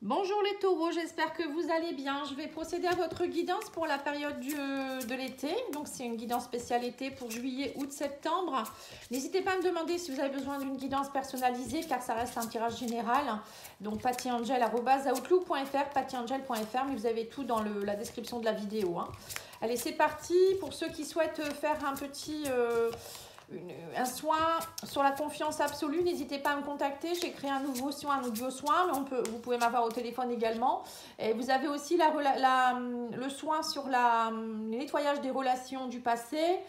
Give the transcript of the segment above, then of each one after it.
Bonjour les taureaux, j'espère que vous allez bien. Je vais procéder à votre guidance pour la période de l'été. Donc c'est une guidance spéciale été pour juillet, août, septembre. N'hésitez pas à me demander si vous avez besoin d'une guidance personnalisée car ça reste un tirage général. Donc pattyangel@outlook.fr, pattyangel.fr, mais vous avez tout dans la description de la vidéo. Allez, c'est parti. Pour ceux qui souhaitent faire un petit... un soin sur la confiance absolue, n'hésitez pas à me contacter. J'ai créé un nouveau soin, un audio soin, mais vous pouvez m'avoir au téléphone également. Et vous avez aussi le soin sur le nettoyage des relations du passé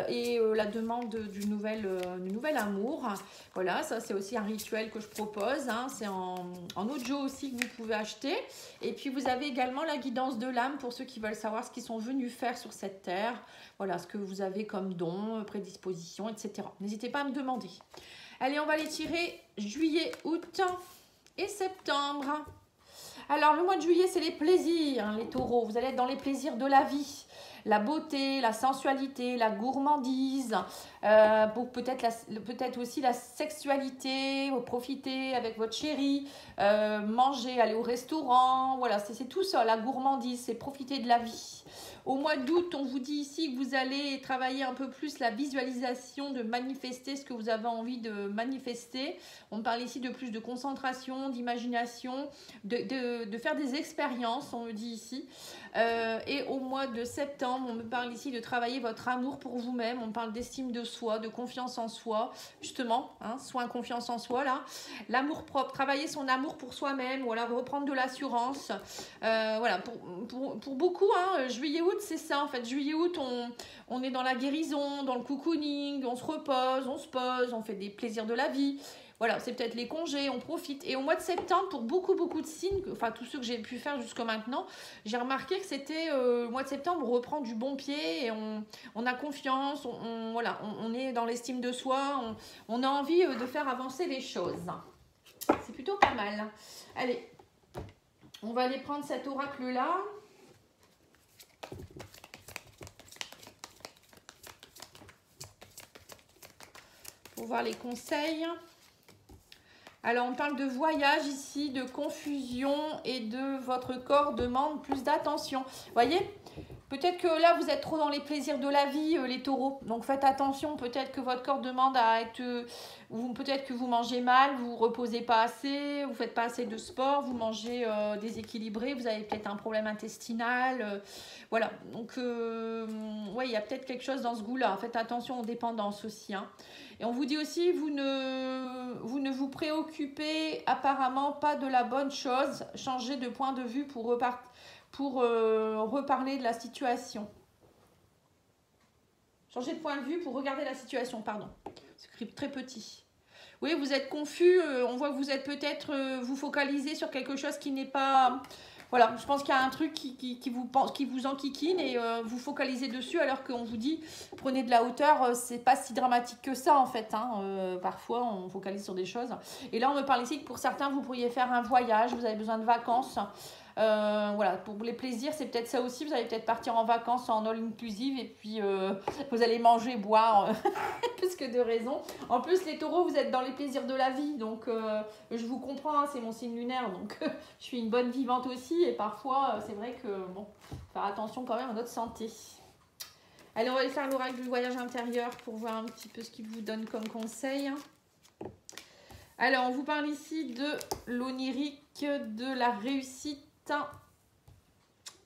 et la demande du nouvel amour. Voilà, ça c'est aussi un rituel que je propose. C'est en audio aussi que vous pouvez acheter. Et puis vous avez également la guidance de l'âme pour ceux qui veulent savoir ce qu'ils sont venus faire sur cette terre. Voilà, ce que vous avez comme don, prédisposition, etc. N'hésitez pas à me demander. Allez, on va les tirer juillet, août et septembre. Alors, le mois de juillet, c'est les plaisirs, les taureaux. Vous allez être dans les plaisirs de la vie. La beauté, la sensualité, la gourmandise, peut-être aussi la sexualité, profiter avec votre chéri, manger, aller au restaurant, voilà, c'est tout ça, la gourmandise, c'est profiter de la vie. Au mois d'août, on vous dit ici que vous allez travailler un peu plus la visualisation, de manifester ce que vous avez envie de manifester. On parle ici de plus de concentration, d'imagination, de faire des expériences, on me dit ici. Et au mois de septembre, on me parle ici de travailler votre amour pour vous-même. On parle d'estime de soi, de confiance en soi, justement, soin confiance en soi là. L'amour propre, travailler son amour pour soi-même, ou alors reprendre de l'assurance. Voilà, pour beaucoup, juillet-août, c'est ça en fait. Juillet-août, on est dans la guérison, dans le cocooning, on se repose, on se pose, on fait des plaisirs de la vie. Voilà, c'est peut-être les congés, on profite. Et au mois de septembre, pour beaucoup de signes, enfin tous ceux que j'ai pu faire jusqu'à maintenant, j'ai remarqué que c'était le mois de septembre, on reprend du bon pied et on a confiance, voilà, on est dans l'estime de soi, on a envie de faire avancer les choses. C'est plutôt pas mal. Allez, on va aller prendre cet oracle-là. Pour voir les conseils. Alors, on parle de voyage ici, de confusion et de votre corps demande plus d'attention. Voyez, peut-être que là, vous êtes trop dans les plaisirs de la vie, les taureaux. Donc, faites attention. Peut-être que votre corps demande à être... peut-être que vous mangez mal, vous ne reposez pas assez, vous ne faites pas assez de sport, vous mangez déséquilibré, vous avez peut-être un problème intestinal. Voilà. Donc, ouais, il y a peut-être quelque chose dans ce goût-là. Faites attention aux dépendances aussi. Et on vous dit aussi, vous ne vous préoccupez apparemment pas de la bonne chose. Changez de point de vue pour reparler de la situation. Changez de point de vue pour regarder la situation, pardon. C'est écrit très petit. Oui, vous êtes confus. On voit que vous êtes peut-être, vous focalisez sur quelque chose qui n'est pas... Voilà, je pense qu'il y a un truc qui vous enquiquine et vous focalisez dessus alors qu'on vous dit prenez de la hauteur, c'est pas si dramatique que ça en fait. Parfois on focalise sur des choses. Et là on me parle ici que pour certains vous pourriez faire un voyage, vous avez besoin de vacances. Voilà, pour les plaisirs, c'est peut-être ça aussi. Vous allez peut-être partir en vacances en all inclusive et puis vous allez manger, boire, plus que de raison. En plus, les taureaux, vous êtes dans les plaisirs de la vie, donc je vous comprends, c'est mon signe lunaire, donc je suis une bonne vivante aussi. Et parfois, c'est vrai que, bon, faire attention quand même à notre santé. Allez, on va aller faire l'oracle du voyage intérieur pour voir un petit peu ce qu'il vous donne comme conseil. Alors, on vous parle ici de l'onirique, de la réussite,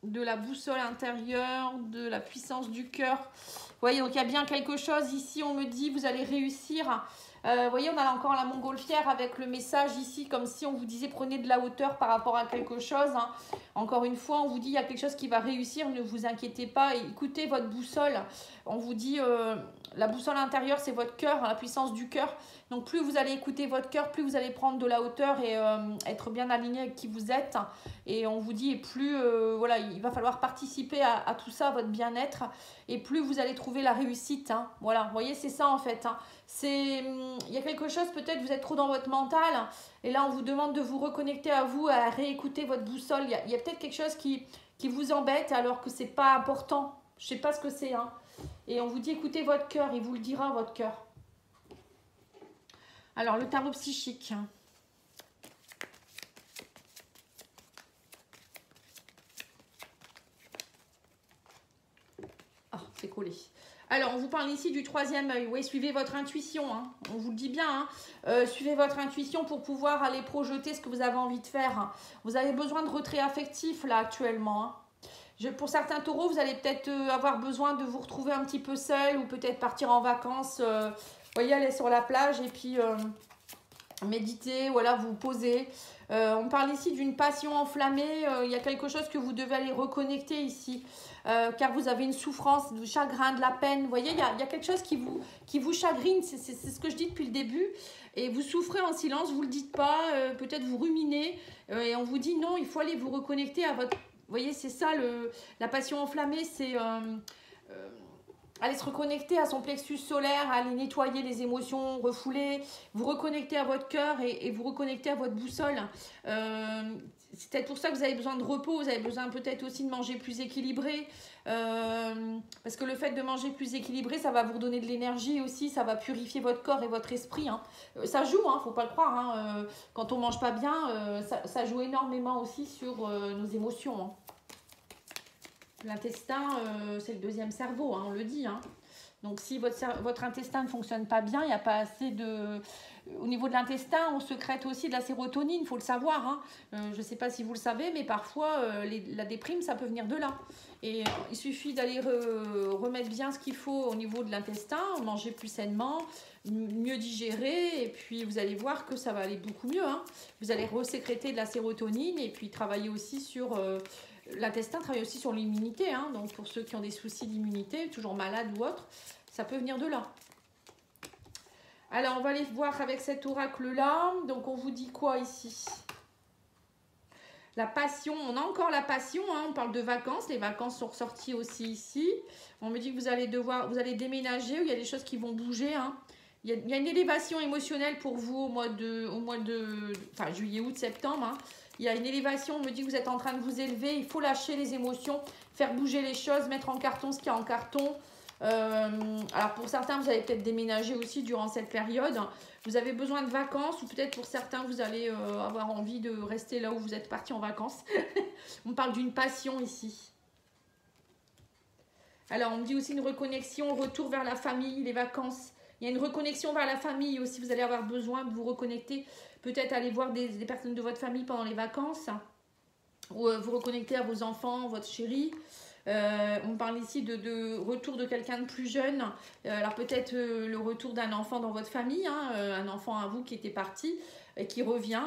de la boussole intérieure, de la puissance du cœur. Vous voyez, donc il y a bien quelque chose ici, on me dit, vous allez réussir. Vous voyez, on a encore la montgolfière avec le message ici, comme si on vous disait prenez de la hauteur par rapport à quelque chose. Encore une fois, on vous dit il y a quelque chose qui va réussir, ne vous inquiétez pas, écoutez votre boussole. On vous dit la boussole intérieure, c'est votre cœur, la puissance du cœur. Donc plus vous allez écouter votre cœur, plus vous allez prendre de la hauteur et être bien aligné avec qui vous êtes. Et on vous dit, et plus voilà, il va falloir participer à tout ça, à votre bien-être. Et plus vous allez trouver la réussite. Voilà, vous voyez, c'est ça en fait. Il y a quelque chose, peut-être vous êtes trop dans votre mental. Et là, on vous demande de vous reconnecter à vous, à réécouter votre boussole. Il y a peut-être quelque chose qui vous embête alors que c'est pas important. Je sais pas ce que c'est. Et on vous dit, écoutez votre cœur, il vous le dira, votre cœur. Alors, le tarot psychique. c'est collé. Alors, on vous parle ici du troisième œil. Oui, suivez votre intuition, hein. On vous le dit bien, hein. Suivez votre intuition pour pouvoir aller projeter ce que vous avez envie de faire, hein. Vous avez besoin de retrait affectif, là, actuellement, hein. Pour certains taureaux, vous allez peut-être avoir besoin de vous retrouver un petit peu seul ou peut-être partir en vacances. Vous voyez, aller sur la plage et puis méditer, voilà, vous poser. On parle ici d'une passion enflammée. Il y a quelque chose que vous devez aller reconnecter ici. Car vous avez une souffrance, du chagrin, de la peine. Vous voyez, il y a quelque chose qui vous chagrine. C'est ce que je dis depuis le début. Et vous souffrez en silence, vous ne le dites pas. Peut-être vous ruminez. Et on vous dit non, il faut aller vous reconnecter à votre... Vous voyez, c'est ça, la passion enflammée. C'est aller se reconnecter à son plexus solaire, aller nettoyer les émotions refoulées, vous reconnecter à votre cœur et vous reconnecter à votre boussole. C'est peut-être pour ça que vous avez besoin de repos, vous avez besoin peut-être aussi de manger plus équilibré. Parce que le fait de manger plus équilibré, ça va vous redonner de l'énergie aussi, ça va purifier votre corps et votre esprit, hein. Ça joue, hein, faut pas le croire, hein. Quand on mange pas bien, ça joue énormément aussi sur nos émotions, hein. L'intestin, c'est le deuxième cerveau, hein, on le dit, hein. Donc si votre intestin ne fonctionne pas bien, il n'y a pas assez de... Au niveau de l'intestin, on sécrète aussi de la sérotonine, il faut le savoir, hein. Je ne sais pas si vous le savez, mais parfois, la déprime, ça peut venir de là. Et il suffit d'aller remettre bien ce qu'il faut au niveau de l'intestin, manger plus sainement, mieux digérer, et puis vous allez voir que ça va aller beaucoup mieux, hein. Vous allez resécréter de la sérotonine et puis travailler aussi sur... L'intestin travaille aussi sur l'immunité, hein. Donc pour ceux qui ont des soucis d'immunité, toujours malades ou autres, ça peut venir de là. Alors on va aller voir avec cet oracle-là. Donc on vous dit quoi ici? La passion, on a encore la passion, hein. On parle de vacances, les vacances sont ressorties aussi ici. On me dit que vous allez déménager, ou il y a des choses qui vont bouger, hein. Il y a une élévation émotionnelle pour vous au mois de enfin, juillet, août, septembre, hein. Il y a une élévation, on me dit que vous êtes en train de vous élever, il faut lâcher les émotions, faire bouger les choses, mettre en carton ce qu'il y a en carton. Alors pour certains, vous allez peut-être déménager aussi durant cette période. Vous avez besoin de vacances ou peut-être pour certains, vous allez avoir envie de rester là où vous êtes parti en vacances. On parle d'une passion ici. Alors on me dit aussi une reconnexion, retour vers la famille, les vacances. Il y a une reconnexion vers la famille aussi, vous allez avoir besoin de vous reconnecter. Peut-être aller voir des personnes de votre famille pendant les vacances. Ou vous reconnecter à vos enfants, votre chéri. On parle ici de retour de quelqu'un de plus jeune. Alors peut-être le retour d'un enfant dans votre famille, hein, un enfant à vous qui était parti et qui revient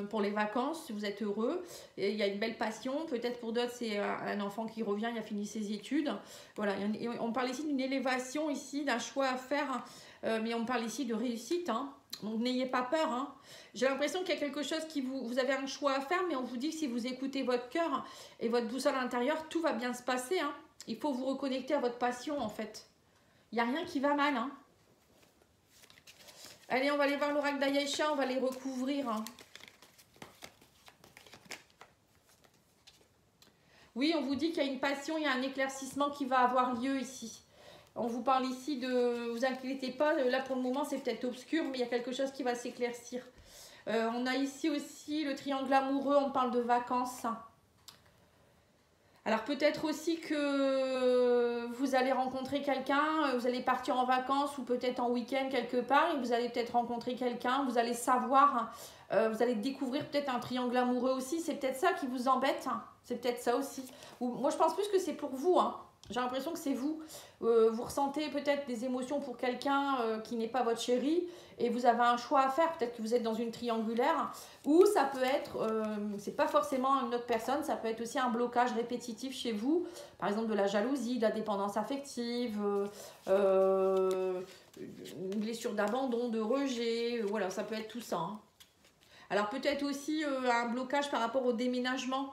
pour les vacances, si vous êtes heureux. Et il y a une belle passion. Peut-être pour d'autres, c'est un enfant qui revient, il a fini ses études. Voilà, on parle ici d'une élévation, ici, d'un choix à faire, mais on parle ici de réussite, hein. Donc n'ayez pas peur, hein. J'ai l'impression qu'il y a quelque chose qui vous avez un choix à faire, mais on vous dit que si vous écoutez votre cœur et votre boussole intérieure, tout va bien se passer, hein. Il faut vous reconnecter à votre passion, en fait. Il n'y a rien qui va mal, hein. Allez, on va aller voir l'oracle d'Ayesha, on va les recouvrir, hein. Oui, on vous dit qu'il y a une passion, il y a un éclaircissement qui va avoir lieu ici. On vous parle ici de... Vous inquiétez pas, là pour le moment c'est peut-être obscur, mais il y a quelque chose qui va s'éclaircir. On a ici aussi le triangle amoureux, on parle de vacances. Alors peut-être aussi que vous allez rencontrer quelqu'un, vous allez partir en vacances ou peut-être en week-end quelque part et vous allez peut-être rencontrer quelqu'un, vous allez savoir, vous allez découvrir peut-être un triangle amoureux aussi, c'est peut-être ça qui vous embête, hein. C'est peut-être ça aussi. Ou, moi je pense plus que c'est pour vous, hein. J'ai l'impression que c'est vous. Vous ressentez peut-être des émotions pour quelqu'un qui n'est pas votre chéri et vous avez un choix à faire. Peut-être que vous êtes dans une triangulaire ou ça peut être, c'est pas forcément une autre personne, ça peut être aussi un blocage répétitif chez vous. Par exemple de la jalousie, de la dépendance affective, une blessure d'abandon, de rejet. Voilà, ça peut être tout ça, hein. Alors peut-être aussi un blocage par rapport au déménagement.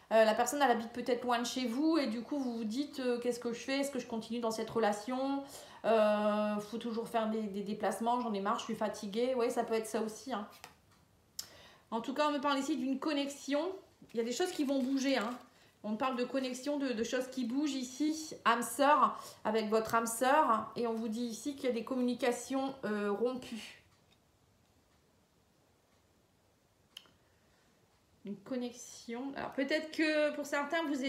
La personne, elle habite peut-être loin de chez vous et du coup, vous vous dites qu'est-ce que je fais? Est-ce que je continue dans cette relation? Faut toujours faire des déplacements, j'en ai marre, je suis fatiguée. Oui, ça peut être ça aussi, hein. En tout cas, on me parle ici d'une connexion. Il y a des choses qui vont bouger, hein. On parle de connexion, de choses qui bougent ici. Âme sœur, avec votre âme sœur. Et on vous dit ici qu'il y a des communications rompues. Une connexion. Alors peut-être que pour certains, vous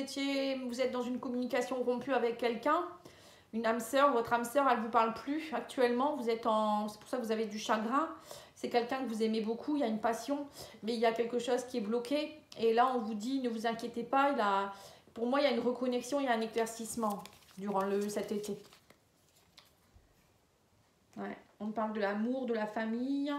êtes dans une communication rompue avec quelqu'un. Une âme sœur, votre âme sœur, elle ne vous parle plus actuellement. Vous êtes en... C'est pour ça que vous avez du chagrin. C'est quelqu'un que vous aimez beaucoup, il y a une passion, mais il y a quelque chose qui est bloqué. Et là, on vous dit, ne vous inquiétez pas, pour moi, il y a une reconnexion, il y a un éclaircissement durant cet été. Ouais. On parle de l'amour, de la famille,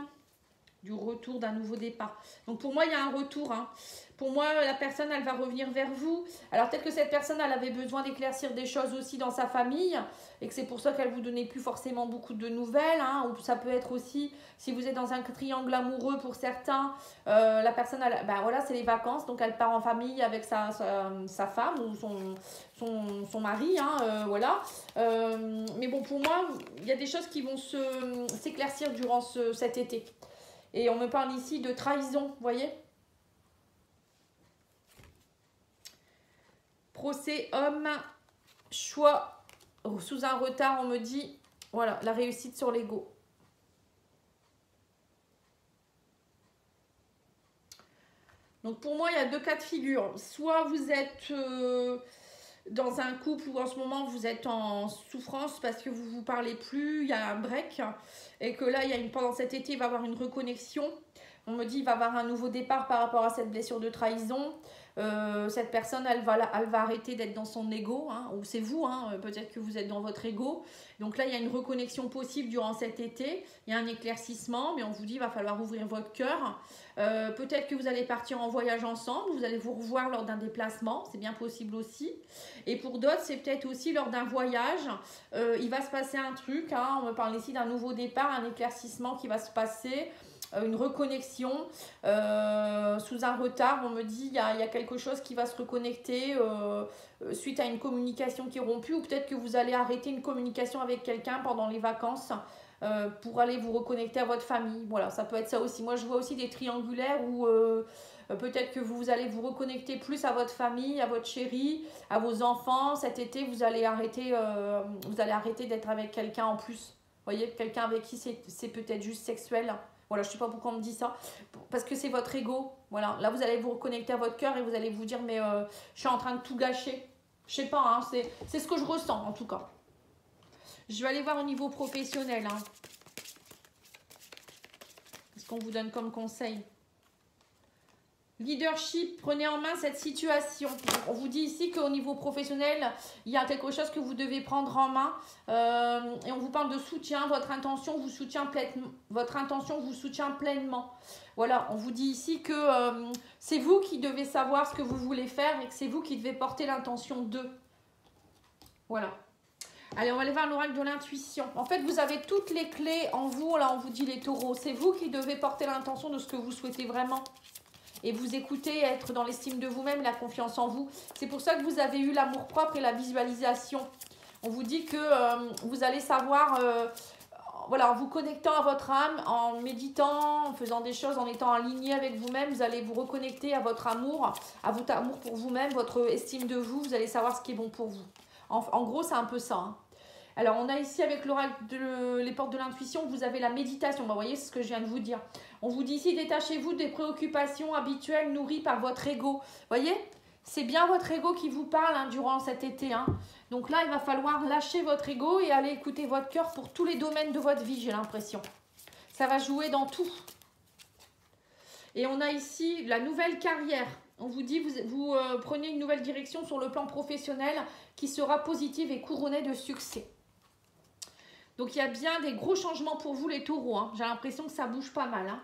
du retour d'un nouveau départ. Donc pour moi, il y a un retour. Hein. Pour moi, la personne, elle va revenir vers vous. Alors peut-être que cette personne, elle avait besoin d'éclaircir des choses aussi dans sa famille et que c'est pour ça qu'elle ne vous donnait plus forcément beaucoup de nouvelles. Hein. Ou ça peut être aussi, si vous êtes dans un triangle amoureux pour certains, la personne, ben voilà, c'est les vacances. Donc elle part en famille avec sa femme ou son mari. Hein, voilà. Mais bon, pour moi, il y a des choses qui vont s'éclaircir durant cet été. Et on me parle ici de trahison, vous voyez? Procès, homme, choix, sous un retard, on me dit, voilà, la réussite sur l'ego. Donc pour moi, il y a deux cas de figure. Soit vous êtes dans un couple où en ce moment vous êtes en souffrance parce que vous ne vous parlez plus, il y a un break, et que là, pendant cet été, il va y avoir une reconnexion. On me dit qu'il va y avoir un nouveau départ par rapport à cette blessure de trahison. Cette personne, elle va arrêter d'être dans son ego, hein, ou c'est vous, hein, peut-être que vous êtes dans votre ego. Donc là, il y a une reconnexion possible durant cet été. Il y a un éclaircissement, mais on vous dit qu'il va falloir ouvrir votre cœur. Peut-être que vous allez partir en voyage ensemble, vous allez vous revoir lors d'un déplacement, c'est bien possible aussi. Et pour d'autres, c'est peut-être aussi lors d'un voyage, il va se passer un truc, hein, on me parle ici d'un nouveau départ, un éclaircissement qui va se passer, une reconnexion, sous un retard, on me dit il y a quelque chose qui va se reconnecter suite à une communication qui est rompue, ou peut-être que vous allez arrêter une communication avec quelqu'un pendant les vacances, pour aller vous reconnecter à votre famille. Voilà, ça peut être ça aussi. Moi, je vois aussi des triangulaires où peut-être que vous allez vous reconnecter plus à votre famille, à votre chéri, à vos enfants. Cet été, vous allez arrêter d'être avec quelqu'un en plus. Vous voyez, quelqu'un avec qui c'est peut-être juste sexuel. Voilà, je ne sais pas pourquoi on me dit ça. Parce que c'est votre ego. Voilà, là, vous allez vous reconnecter à votre cœur et vous allez vous dire, mais je suis en train de tout gâcher. Je ne sais pas, hein, c'est ce que je ressens en tout cas. Je vais aller voir au niveau professionnel. Hein. Qu'est-ce qu'on vous donne comme conseil? Leadership, prenez en main cette situation. On vous dit ici qu'au niveau professionnel, il y a quelque chose que vous devez prendre en main. Et on vous parle de soutien. Votre intention vous soutient pleinement. Voilà, on vous dit ici que c'est vous qui devez savoir ce que vous voulez faire et que c'est vous qui devez porter l'intention de. Voilà. Allez, on va aller voir l'oracle de l'intuition. En fait, vous avez toutes les clés en vous. Là, on vous dit les taureaux. C'est vous qui devez porter l'intention de ce que vous souhaitez vraiment. Et vous écoutez, être dans l'estime de vous-même, la confiance en vous. C'est pour ça que vous avez eu l'amour-propre et la visualisation. On vous dit que vous allez savoir, voilà, en vous connectant à votre âme, en méditant, en faisant des choses, en étant aligné avec vous-même, vous allez vous reconnecter à votre amour pour vous-même, votre estime de vous. Vous allez savoir ce qui est bon pour vous. En gros, c'est un peu ça. Hein. Alors, on a ici avec l'oracle les portes de l'intuition, vous avez la méditation. Bah, vous voyez, c'est ce que je viens de vous dire. On vous dit ici, détachez-vous des préoccupations habituelles nourries par votre ego. Vous voyez, c'est bien votre ego qui vous parle hein, durant cet été. Hein. Donc là, il va falloir lâcher votre ego et aller écouter votre cœur pour tous les domaines de votre vie, j'ai l'impression. Ça va jouer dans tout. Et on a ici la nouvelle carrière. On vous dit, vous prenez une nouvelle direction sur le plan professionnel qui sera positive et couronnée de succès. Donc, il y a bien des gros changements pour vous, les taureaux. Hein. J'ai l'impression que ça bouge pas mal. Hein.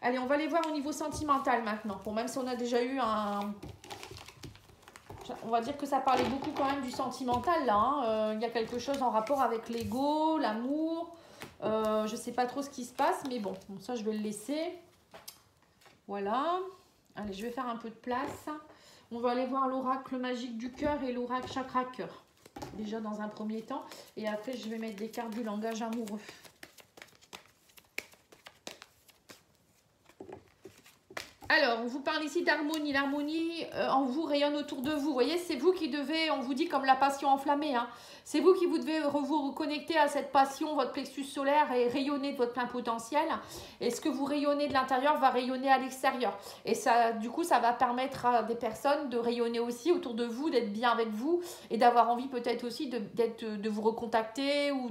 Allez, on va aller voir au niveau sentimental maintenant. Bon, même si on a déjà eu un... On va dire que ça parlait beaucoup quand même du sentimental, là. Hein. Il y a quelque chose en rapport avec l'ego, l'amour. Je ne sais pas trop ce qui se passe, mais bon, ça, je vais le laisser. Voilà. Allez, je vais faire un peu de place. On va aller voir l'oracle magique du cœur et l'oracle chakra cœur. Déjà dans un premier temps. Et après, je vais mettre des cartes du langage amoureux. Alors, on vous parle ici d'harmonie. L'harmonie en vous rayonne autour de vous. Vous voyez, c'est vous qui devez, on vous dit comme la passion enflammée, hein. C'est vous qui vous devez vous reconnecter à cette passion, votre plexus solaire et rayonner de votre plein potentiel. Et ce que vous rayonnez de l'intérieur va rayonner à l'extérieur. Et ça, du coup, ça va permettre à des personnes de rayonner aussi autour de vous, d'être bien avec vous et d'avoir envie peut-être aussi de vous recontacter ou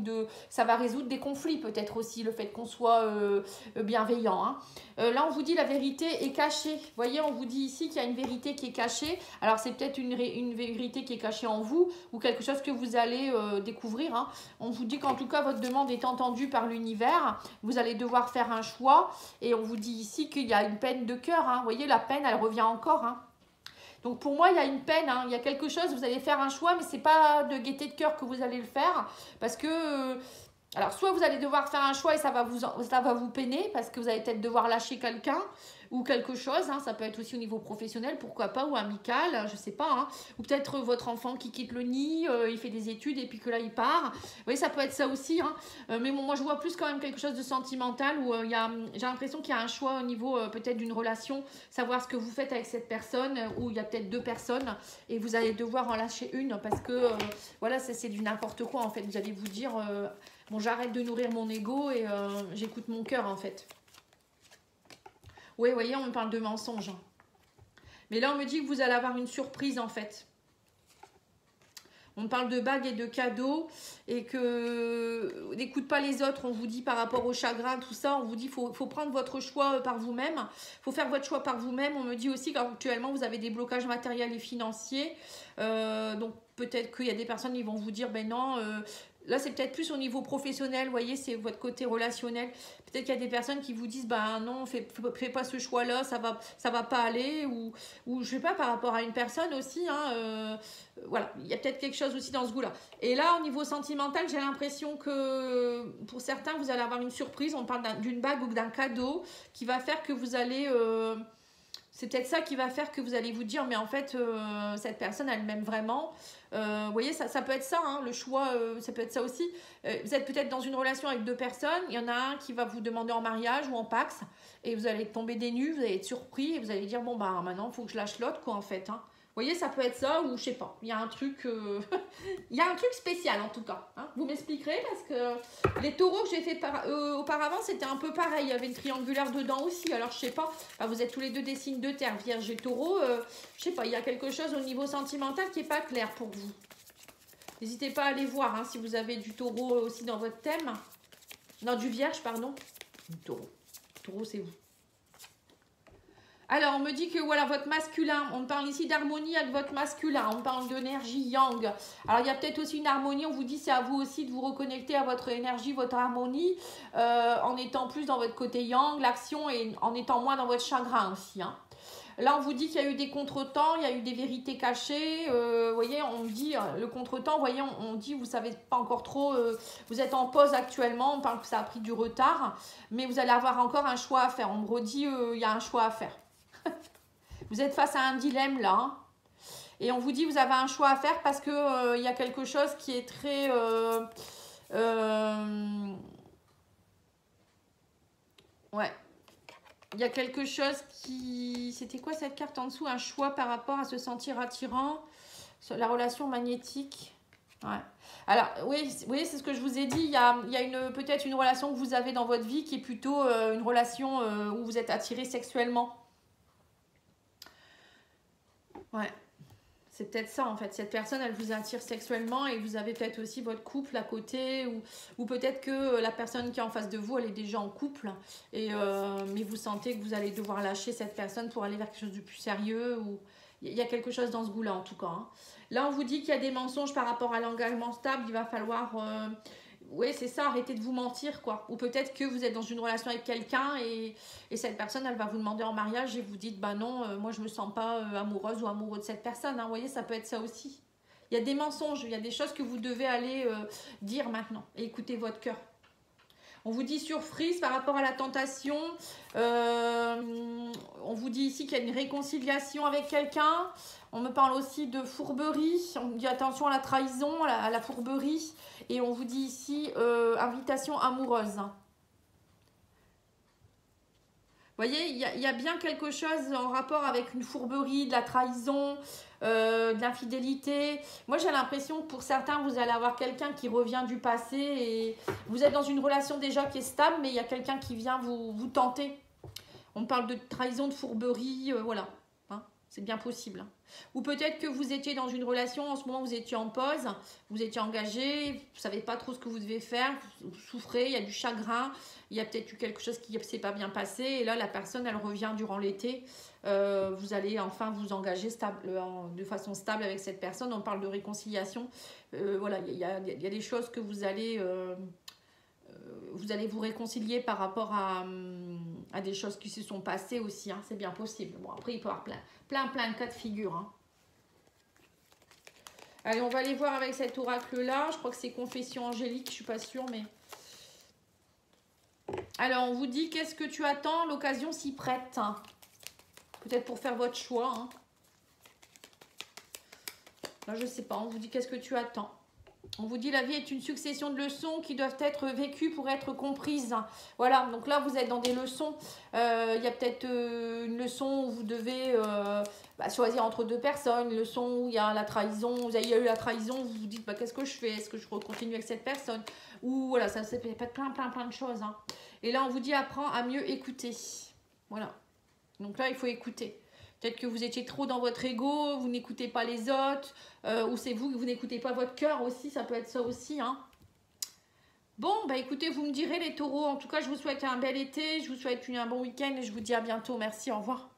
ça va résoudre des conflits peut-être aussi, le fait qu'on soit bienveillant, hein. Là, on vous dit la vérité est cachée. Vous voyez, on vous dit ici qu'il y a une vérité qui est cachée. Alors, c'est peut-être une vérité qui est cachée en vous ou quelque chose que vous allez découvrir, hein. On vous dit qu'en tout cas, votre demande est entendue par l'univers. Vous allez devoir faire un choix. Et on vous dit ici qu'il y a une peine de cœur, hein. Vous voyez, la peine, elle revient encore, hein. Donc pour moi, il y a une peine, hein. Il y a quelque chose, vous allez faire un choix, mais ce n'est pas de gaieté de cœur que vous allez le faire. Parce que... alors, soit vous allez devoir faire un choix et ça va vous peiner parce que vous allez peut-être devoir lâcher quelqu'un ou quelque chose, hein. Ça peut être aussi au niveau professionnel, pourquoi pas, ou amical, je sais pas, hein. Ou peut-être votre enfant qui quitte le nid, il fait des études et puis que là il part. Vous voyez, ça peut être ça aussi, hein. Mais bon, moi je vois plus quand même quelque chose de sentimental où j'ai l'impression qu'il y a un choix au niveau peut-être d'une relation, savoir ce que vous faites avec cette personne, où il y a peut-être deux personnes et vous allez devoir en lâcher une parce que voilà, c'est du n'importe quoi en fait. Vous allez vous dire... bon, j'arrête de nourrir mon ego et j'écoute mon cœur en fait. Oui, vous voyez, on me parle de mensonges. Mais là, on me dit que vous allez avoir une surprise en fait. On me parle de bagues et de cadeaux et que n'écoute pas les autres. On vous dit par rapport au chagrin, tout ça, on vous dit qu'il faut prendre votre choix par vous-même. Il faut faire votre choix par vous-même. On me dit aussi qu'actuellement, vous avez des blocages matériels et financiers. Donc, peut-être qu'il y a des personnes qui vont vous dire, ben non... là, c'est peut-être plus au niveau professionnel, vous voyez, c'est votre côté relationnel. Peut-être qu'il y a des personnes qui vous disent, bah non, fais pas ce choix-là, ça va pas aller. Ou je sais pas, par rapport à une personne aussi, hein, voilà, il y a peut-être quelque chose aussi dans ce goût-là. Et là, au niveau sentimental, j'ai l'impression que pour certains, vous allez avoir une surprise. On parle d'une bague ou d'un cadeau qui va faire que vous allez... c'est peut-être ça qui va faire que vous allez vous dire, mais en fait, cette personne, elle m'aime vraiment. Vous voyez, ça peut être ça, hein, le choix, ça peut être ça aussi. Vous êtes peut-être dans une relation avec deux personnes. Il y en a un qui va vous demander en mariage ou en pax. Et vous allez tomber des nues, vous allez être surpris. Et vous allez dire, bon, bah maintenant, il faut que je lâche l'autre, quoi, en fait, hein. Vous voyez, ça peut être ça ou je sais pas. Il y a un truc, il y a un truc spécial en tout cas, hein. Vous m'expliquerez parce que les taureaux que j'ai fait auparavant, c'était un peu pareil. Il y avait une triangulaire dedans aussi. Alors je sais pas. Enfin, vous êtes tous les deux des signes de terre, Vierge et Taureau. Je sais pas. Il y a quelque chose au niveau sentimental qui est pas clair pour vous. N'hésitez pas à aller voir, hein, si vous avez du Taureau aussi dans votre thème. Non, du Vierge, pardon. Du Taureau. Taureau, c'est vous. Alors, on me dit que voilà, votre masculin, on parle ici d'harmonie avec votre masculin, on parle d'énergie yang. Alors, il y a peut-être aussi une harmonie, on vous dit c'est à vous aussi de vous reconnecter à votre énergie, votre harmonie, en étant plus dans votre côté yang, l'action, et en étant moins dans votre chagrin aussi, hein. Là, on vous dit qu'il y a eu des contretemps, il y a eu des vérités cachées. Vous voyez, on dit le contretemps, vous voyez, on dit, vous ne savez pas encore trop, vous êtes en pause actuellement, on parle que ça a pris du retard, mais vous allez avoir encore un choix à faire. On me redit, il y a un choix à faire. Vous êtes face à un dilemme là, hein. Et on vous dit vous avez un choix à faire parce que y a quelque chose qui est très... ouais. Il y a quelque chose qui... C'était quoi cette carte en dessous? Un choix par rapport à se sentir attirant. Sur la relation magnétique. Ouais. Alors, oui, c'est ce que je vous ai dit. Il y a peut-être une relation que vous avez dans votre vie qui est plutôt une relation où vous êtes attiré sexuellement. Ouais, c'est peut-être ça en fait. Cette personne, elle vous attire sexuellement et vous avez peut-être aussi votre couple à côté ou peut-être que la personne qui est en face de vous, elle est déjà en couple et mais vous sentez que vous allez devoir lâcher cette personne pour aller vers quelque chose de plus sérieux ou il y a quelque chose dans ce goût-là en tout cas, hein. Là, on vous dit qu'il y a des mensonges par rapport à l'engagement stable. Il va falloir... oui, c'est ça, arrêtez de vous mentir, quoi. Ou peut-être que vous êtes dans une relation avec quelqu'un et cette personne, elle va vous demander en mariage et vous dites, bah non, moi je me sens pas amoureuse ou amoureux de cette personne, hein. Vous voyez, ça peut être ça aussi. Il y a des mensonges, il y a des choses que vous devez aller dire maintenant et écoutez votre cœur. On vous dit surprise par rapport à la tentation. On vous dit ici qu'il y a une réconciliation avec quelqu'un. On me parle aussi de fourberie. On me dit attention à la trahison, à la fourberie. Et on vous dit ici invitation amoureuse. voyez, il y a bien quelque chose en rapport avec une fourberie, de la trahison, de l'infidélité. Moi, j'ai l'impression que pour certains, vous allez avoir quelqu'un qui revient du passé et vous êtes dans une relation déjà qui est stable, mais il y a quelqu'un qui vient vous tenter. On parle de trahison, de fourberie, voilà. Hein, c'est bien possible. Ou peut-être que vous étiez dans une relation, en ce moment vous étiez en pause, vous étiez engagé, vous ne savez pas trop ce que vous devez faire, vous souffrez, il y a du chagrin, il y a peut-être eu quelque chose qui ne s'est pas bien passé, et là la personne elle revient durant l'été, vous allez enfin vous engager de façon stable avec cette personne, on parle de réconciliation, voilà, il y a des choses que vous allez vous réconcilier par rapport à des choses qui se sont passées aussi, hein, c'est bien possible. Bon, après, il peut y avoir plein de cas de figure. Hein. Allez, on va aller voir avec cet oracle-là. Je crois que c'est Confession angélique, je ne suis pas sûre, mais... Alors, on vous dit, qu'est-ce que tu attends? L'occasion s'y prête. Hein. Peut-être pour faire votre choix. Hein. Là, je ne sais pas, on vous dit, qu'est-ce que tu attends? On vous dit la vie est une succession de leçons qui doivent être vécues pour être comprises. Voilà, donc là vous êtes dans des leçons. Il y a peut-être une leçon où vous devez choisir entre deux personnes. Une leçon où il y a la trahison. Il y a eu la trahison, vous vous dites qu'est-ce que je fais? Est-ce que je continue avec cette personne? Ou voilà, ça peut être plein de choses. Hein. Et là on vous dit apprends à mieux écouter. Voilà, donc là il faut écouter. Peut-être que vous étiez trop dans votre ego, vous n'écoutez pas les autres, ou c'est vous que vous n'écoutez pas votre cœur aussi, ça peut être ça aussi. Hein. Bon, bah écoutez, vous me direz les taureaux. En tout cas, je vous souhaite un bel été, je vous souhaite un bon week-end et je vous dis à bientôt. Merci, au revoir.